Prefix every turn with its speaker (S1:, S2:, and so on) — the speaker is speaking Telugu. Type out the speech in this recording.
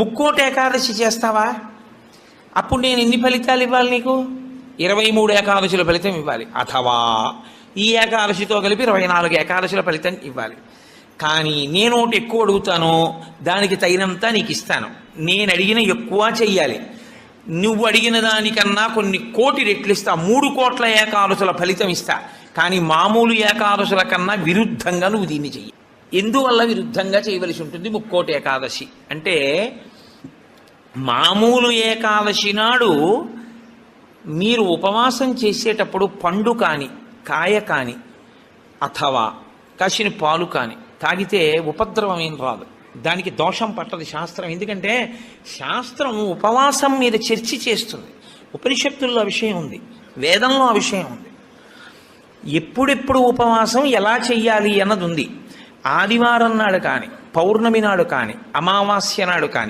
S1: ముక్కోటి ఏకాదశి చేస్తావా? అప్పుడు నేను ఎన్ని ఫలితాలు ఇవ్వాలి నీకు? 23 ఏకాదశుల ఫలితం ఇవ్వాలి. అథవా ఈ ఏకాదశితో కలిపి 24 ఏకాదశుల ఫలితం ఇవ్వాలి. కానీ నేను ఒకటి ఎక్కువ అడుగుతాను, దానికి తగినంత నీకు ఇస్తాను. నేను అడిగిన ఎక్కువ చెయ్యాలి. నువ్వు అడిగిన దానికన్నా కొన్ని కోటి రెట్లు ఇస్తా. 3 కోట్ల ఏకాదశుల ఫలితం ఇస్తా. కానీ మామూలు ఏకాదశుల కన్నా విరుద్ధంగా నువ్వు దీన్ని చెయ్యి. ఎందువల్ల విరుద్ధంగా చేయవలసి ఉంటుంది ముక్కోటి ఏకాదశి అంటే, మామూలు ఏకాదశి నాడు మీరు ఉపవాసం చేసేటప్పుడు పండు కాని, కాయ కాని, అథవా కాసిన పాలు కాని తాగితే ఉపద్రవం ఏం రాదు. దానికి దోషం పట్టదు శాస్త్రం. ఎందుకంటే శాస్త్రం ఉపవాసం మీద చర్చ చేస్తుంది. ఉపనిషత్తుల్లో ఆ విషయం ఉంది, వేదంలో ఆ విషయం ఉంది. ఎప్పుడెప్పుడు ఉపవాసం ఎలా చెయ్యాలి అన్నది ఉంది. ఆదివారం నాడు కానీ, పౌర్ణమి నాడు కానీ, అమావాస్య నాడు కానీ